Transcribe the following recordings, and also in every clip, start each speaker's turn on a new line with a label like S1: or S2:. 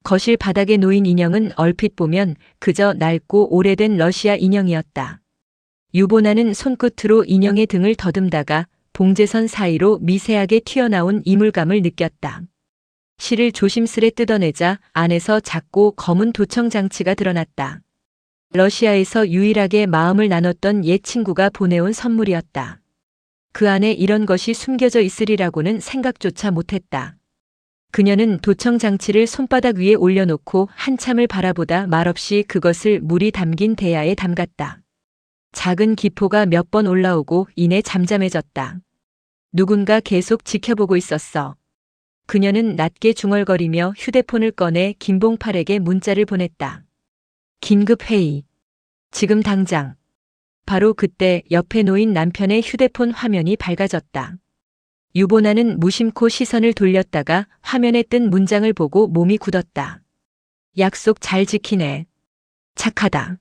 S1: 거실 바닥에 놓인 인형은 얼핏 보면 그저 낡고 오래된 러시아 인형이었다. 유보나는 손끝으로 인형의 등을 더듬다가 봉제선 사이로 미세하게 튀어나온 이물감을 느꼈다. 실을 조심스레 뜯어내자 안에서 작고 검은 도청 장치가 드러났다. 러시아에서 유일하게 마음을 나눴던 옛 친구가 보내온 선물이었다. 그 안에 이런 것이 숨겨져 있으리라고는 생각조차 못했다. 그녀는 도청 장치를 손바닥 위에 올려놓고 한참을 바라보다 말없이 그것을 물이 담긴 대야에 담갔다. 작은 기포가 몇 번 올라오고 이내 잠잠해졌다. 누군가 계속 지켜보고 있었어. 그녀는 낮게 중얼거리며 휴대폰을 꺼내 김봉팔에게 문자를 보냈다. 긴급 회의. 지금 당장. 바로 그때 옆에 놓인 남편의 휴대폰 화면이 밝아졌다. 유보나는 무심코 시선을 돌렸다가 화면에 뜬 문장을 보고 몸이 굳었다. 약속 잘 지키네. 착하다.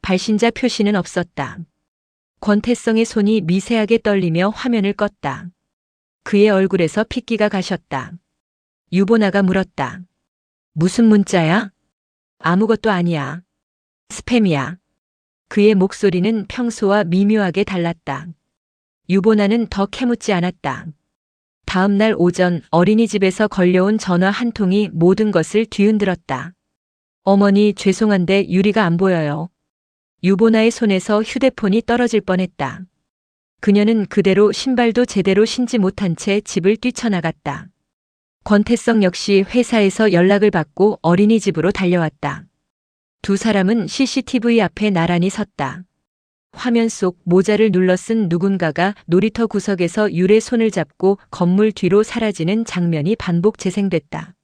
S1: 발신자 표시는 없었다. 권태성의 손이 미세하게 떨리며 화면을 껐다. 그의 얼굴에서 핏기가 가셨다. 유보나가 물었다. 무슨 문자야? 아무것도 아니야. 스팸이야. 그의 목소리는 평소와 미묘하게 달랐다. 유보나는 더 캐묻지 않았다. 다음 날 오전 어린이집에서 걸려온 전화 한 통이 모든 것을 뒤흔들었다. 어머니 죄송한데 유리가 안 보여요. 유보나의 손에서 휴대폰이 떨어질 뻔했다. 그녀는 그대로 신발도 제대로 신지 못한 채 집을 뛰쳐나갔다. 권태성 역시 회사에서 연락을 받고 어린이집으로 달려왔다. 두 사람은 CCTV 앞에 나란히 섰다. 화면 속 모자를 눌러 쓴 누군가가 놀이터 구석에서 율의 손을 잡고 건물 뒤로 사라지는 장면이 반복 재생됐다.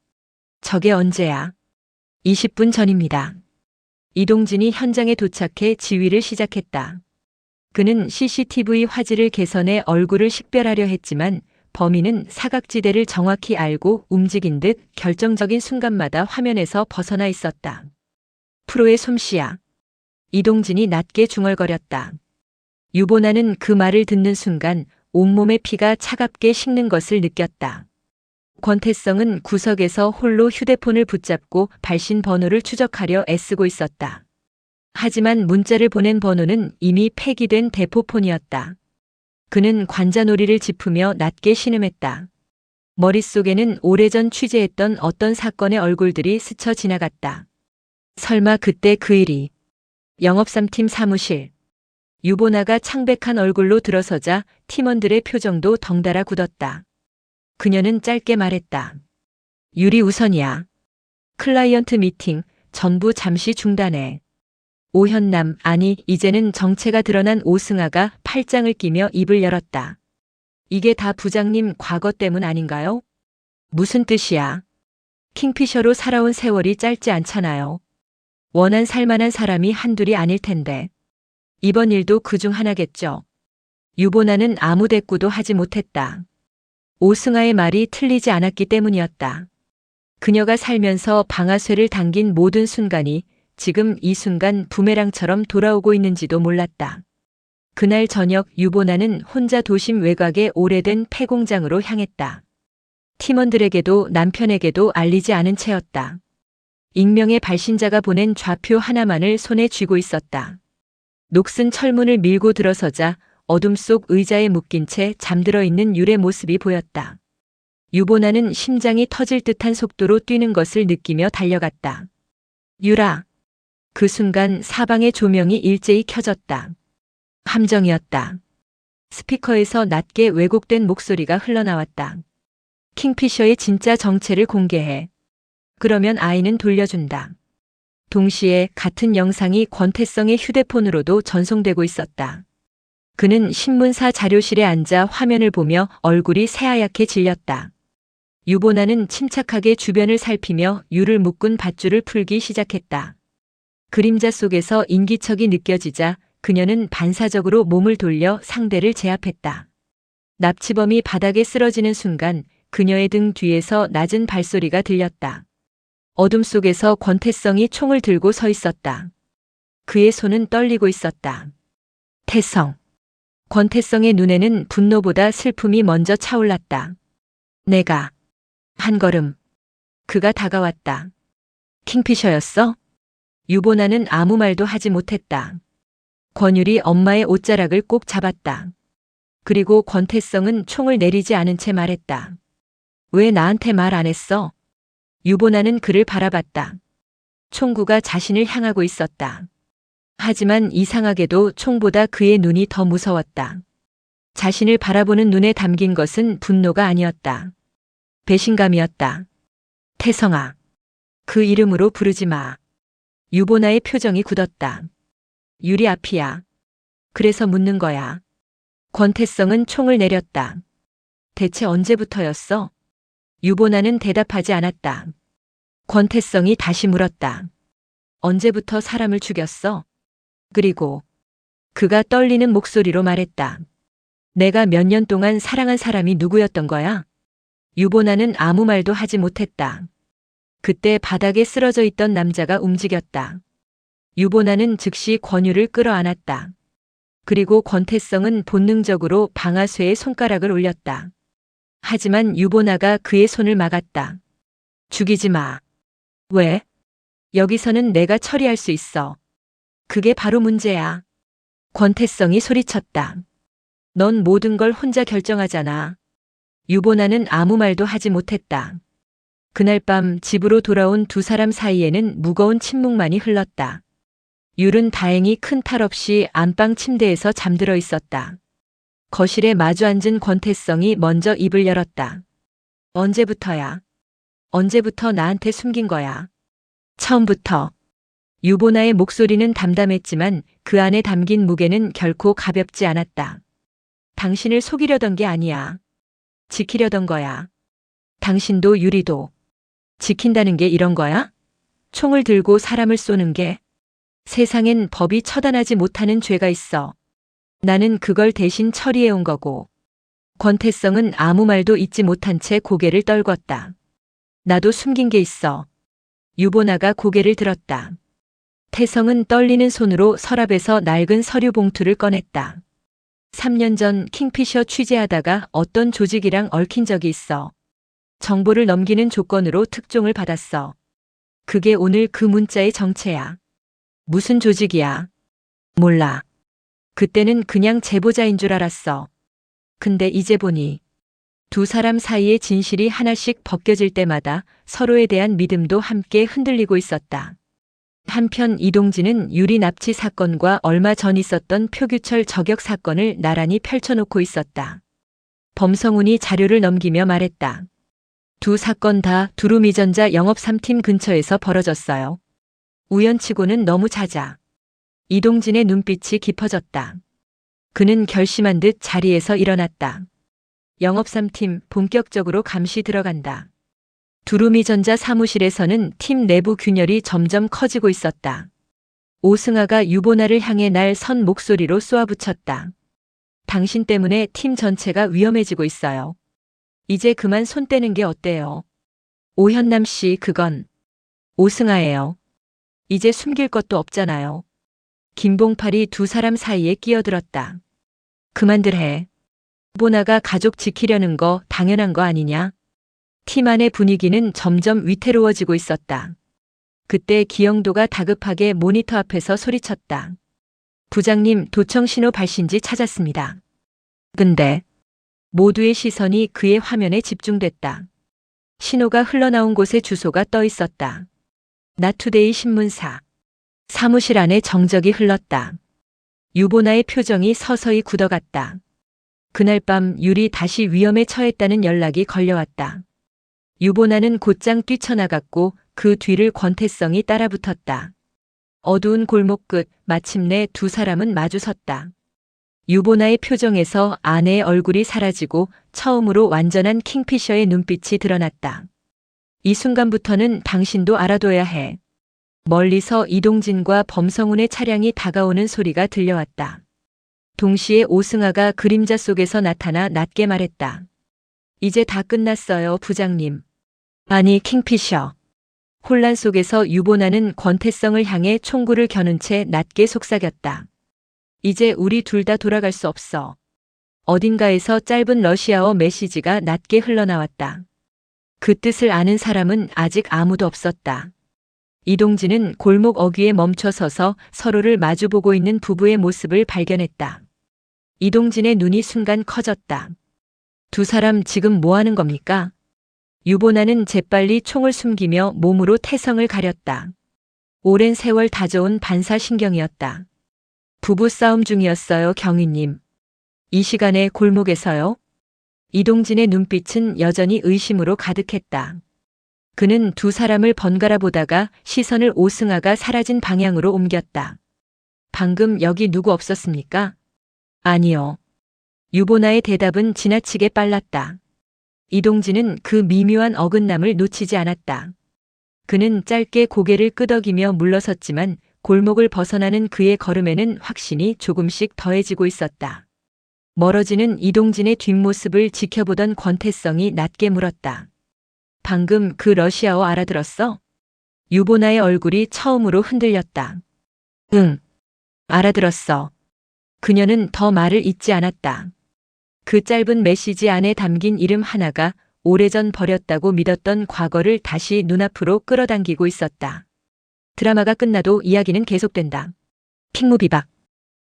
S1: 저게 언제야? 20분 전입니다. 이동진이 현장에 도착해 지휘를 시작했다. 그는 CCTV 화질을 개선해 얼굴을 식별하려 했지만 범인은 사각지대를 정확히 알고 움직인 듯 결정적인 순간마다 화면에서 벗어나 있었다. 프로의 솜씨야. 이동진이 낮게 중얼거렸다. 유보나는 그 말을 듣는 순간 온몸의 피가 차갑게 식는 것을 느꼈다. 권태성은 구석에서 홀로 휴대폰을 붙잡고 발신 번호를 추적하려 애쓰고 있었다. 하지만 문자를 보낸 번호는 이미 폐기된 대포폰이었다. 그는 관자놀이를 짚으며 낮게 신음했다. 머릿속에는 오래전 취재했던 어떤 사건의 얼굴들이 스쳐 지나갔다. 설마 그때 그 일이. 영업3팀 사무실. 유보나가 창백한 얼굴로 들어서자 팀원들의 표정도 덩달아 굳었다. 그녀는 짧게 말했다. 유리 우선이야. 클라이언트 미팅 전부 잠시 중단해. 오현남, 아니 이제는 정체가 드러난 오승아가 팔짱을 끼며 입을 열었다. 이게 다 부장님 과거 때문 아닌가요? 무슨 뜻이야? 킹피셔로 살아온 세월이 짧지 않잖아요. 원한 살만한 사람이 한둘이 아닐 텐데. 이번 일도 그중 하나겠죠. 유보나는 아무 대꾸도 하지 못했다. 오승아의 말이 틀리지 않았기 때문이었다. 그녀가 살면서 방아쇠를 당긴 모든 순간이 지금 이 순간 부메랑처럼 돌아오고 있는지도 몰랐다. 그날 저녁 유보나는 혼자 도심 외곽의 오래된 폐공장으로 향했다. 팀원들에게도 남편에게도 알리지 않은 채였다. 익명의 발신자가 보낸 좌표 하나만을 손에 쥐고 있었다. 녹슨 철문을 밀고 들어서자 어둠 속 의자에 묶인 채 잠들어 있는 율의 모습이 보였다. 유보나는 심장이 터질 듯한 속도로 뛰는 것을 느끼며 달려갔다. 유라. 그 순간 사방의 조명이 일제히 켜졌다. 함정이었다. 스피커에서 낮게 왜곡된 목소리가 흘러나왔다. 킹피셔의 진짜 정체를 공개해. 그러면 아이는 돌려준다. 동시에 같은 영상이 권태성의 휴대폰으로도 전송되고 있었다. 그는 신문사 자료실에 앉아 화면을 보며 얼굴이 새하얗게 질렸다. 유보나는 침착하게 주변을 살피며 유를 묶은 밧줄을 풀기 시작했다. 그림자 속에서 인기척이 느껴지자 그녀는 반사적으로 몸을 돌려 상대를 제압했다. 납치범이 바닥에 쓰러지는 순간 그녀의 등 뒤에서 낮은 발소리가 들렸다. 어둠 속에서 권태성이 총을 들고 서 있었다. 그의 손은 떨리고 있었다. 태성. 권태성의 눈에는 분노보다 슬픔이 먼저 차올랐다. 내가. 한 걸음. 그가 다가왔다. 킹피셔였어? 유보나는 아무 말도 하지 못했다. 권율이 엄마의 옷자락을 꼭 잡았다. 그리고 권태성은 총을 내리지 않은 채 말했다. 왜 나한테 말 안 했어? 유보나는 그를 바라봤다. 총구가 자신을 향하고 있었다. 하지만 이상하게도 총보다 그의 눈이 더 무서웠다. 자신을 바라보는 눈에 담긴 것은 분노가 아니었다. 배신감이었다. 태성아. 그 이름으로 부르지 마. 유보나의 표정이 굳었다. 유리 앞이야. 그래서 묻는 거야. 권태성은 총을 내렸다. 대체 언제부터였어? 유보나는 대답하지 않았다. 권태성이 다시 물었다. 언제부터 사람을 죽였어? 그리고 그가 떨리는 목소리로 말했다. 내가 몇 년 동안 사랑한 사람이 누구였던 거야? 유보나는 아무 말도 하지 못했다. 그때 바닥에 쓰러져 있던 남자가 움직였다. 유보나는 즉시 권유를 끌어안았다. 그리고 권태성은 본능적으로 방아쇠에 손가락을 올렸다. 하지만 유보나가 그의 손을 막았다. 죽이지 마. 왜? 여기서는 내가 처리할 수 있어. 그게 바로 문제야. 권태성이 소리쳤다. 넌 모든 걸 혼자 결정하잖아. 유보나는 아무 말도 하지 못했다. 그날 밤 집으로 돌아온 두 사람 사이에는 무거운 침묵만이 흘렀다. 율은 다행히 큰 탈 없이 안방 침대에서 잠들어 있었다. 거실에 마주 앉은 권태성이 먼저 입을 열었다. 언제부터야? 언제부터 나한테 숨긴 거야? 처음부터. 유보나의 목소리는 담담했지만 그 안에 담긴 무게는 결코 가볍지 않았다. 당신을 속이려던 게 아니야. 지키려던 거야. 당신도 유리도. 지킨다는 게 이런 거야? 총을 들고 사람을 쏘는 게. 세상엔 법이 처단하지 못하는 죄가 있어. 나는 그걸 대신 처리해 온 거고. 권태성은 아무 말도 잊지 못한 채 고개를 떨궜다. 나도 숨긴 게 있어. 유보나가 고개를 들었다. 태성은 떨리는 손으로 서랍에서 낡은 서류 봉투를 꺼냈다. 3년 전 킹피셔 취재하다가 어떤 조직이랑 얽힌 적이 있어. 정보를 넘기는 조건으로 특종을 받았어. 그게 오늘 그 문자의 정체야. 무슨 조직이야? 몰라. 그때는 그냥 제보자인 줄 알았어. 근데 이제 보니 두 사람 사이의 진실이 하나씩 벗겨질 때마다 서로에 대한 믿음도 함께 흔들리고 있었다. 한편 이동진은 유리 납치 사건과 얼마 전 있었던 표규철 저격 사건을 나란히 펼쳐놓고 있었다. 범성훈이 자료를 넘기며 말했다. 두 사건 다 두루미전자 영업 3팀 근처에서 벌어졌어요. 우연치고는 너무 잦아. 이동진의 눈빛이 깊어졌다. 그는 결심한 듯 자리에서 일어났다. 영업 3팀 본격적으로 감시 들어간다. 두루미전자 사무실에서는 팀 내부 균열이 점점 커지고 있었다. 오승아가 유보나를 향해 날 선 목소리로 쏘아붙였다. 당신 때문에 팀 전체가 위험해지고 있어요. 이제 그만 손 떼는 게 어때요? 오현남 씨, 그건 오승아예요. 이제 숨길 것도 없잖아요. 김봉팔이 두 사람 사이에 끼어들었다. 그만들 해. 유보나가 가족 지키려는 거 당연한 거 아니냐? 팀 안의 분위기는 점점 위태로워지고 있었다. 그때 기영도가 다급하게 모니터 앞에서 소리쳤다. 부장님, 도청 신호 발신지 찾았습니다. 근데 모두의 시선이 그의 화면에 집중됐다. 신호가 흘러나온 곳에 주소가 떠 있었다. 나투데이 신문사. 사무실 안에 정적이 흘렀다. 유보나의 표정이 서서히 굳어갔다. 그날 밤 율이 다시 위험에 처했다는 연락이 걸려왔다. 유보나는 곧장 뛰쳐나갔고 그 뒤를 권태성이 따라붙었다. 어두운 골목 끝 마침내 두 사람은 마주섰다. 유보나의 표정에서 아내의 얼굴이 사라지고 처음으로 완전한 킹피셔의 눈빛이 드러났다. 이 순간부터는 당신도 알아둬야 해. 멀리서 이동진과 범성훈의 차량이 다가오는 소리가 들려왔다. 동시에 오승아가 그림자 속에서 나타나 낮게 말했다. 이제 다 끝났어요, 부장님. 아니, 킹피셔. 혼란 속에서 유보나는 권태성을 향해 총구를 겨눈 채 낮게 속삭였다. 이제 우리 둘 다 돌아갈 수 없어. 어딘가에서 짧은 러시아어 메시지가 낮게 흘러나왔다. 그 뜻을 아는 사람은 아직 아무도 없었다. 이동진은 골목 어귀에 멈춰서서 서로를 마주보고 있는 부부의 모습을 발견했다. 이동진의 눈이 순간 커졌다. 두 사람 지금 뭐 하는 겁니까? 유보나는 재빨리 총을 숨기며 몸으로 태성을 가렸다. 오랜 세월 다져온 반사신경이었다. 부부싸움 중이었어요, 경위님. 이 시간에 골목에서요? 이동진의 눈빛은 여전히 의심으로 가득했다. 그는 두 사람을 번갈아 보다가 시선을 오승아가 사라진 방향으로 옮겼다. 방금 여기 누구 없었습니까? 아니요. 유보나의 대답은 지나치게 빨랐다. 이동진은 그 미묘한 어긋남을 놓치지 않았다. 그는 짧게 고개를 끄덕이며 물러섰지만 골목을 벗어나는 그의 걸음에는 확신이 조금씩 더해지고 있었다. 멀어지는 이동진의 뒷모습을 지켜보던 권태성이 낮게 물었다. 방금 그 러시아어 알아들었어? 유보나의 얼굴이 처음으로 흔들렸다. 응, 알아들었어. 그녀는 더 말을 잇지 않았다. 그 짧은 메시지 안에 담긴 이름 하나가 오래전 버렸다고 믿었던 과거를 다시 눈앞으로 끌어당기고 있었다. 드라마가 끝나도 이야기는 계속된다. 킹무비박.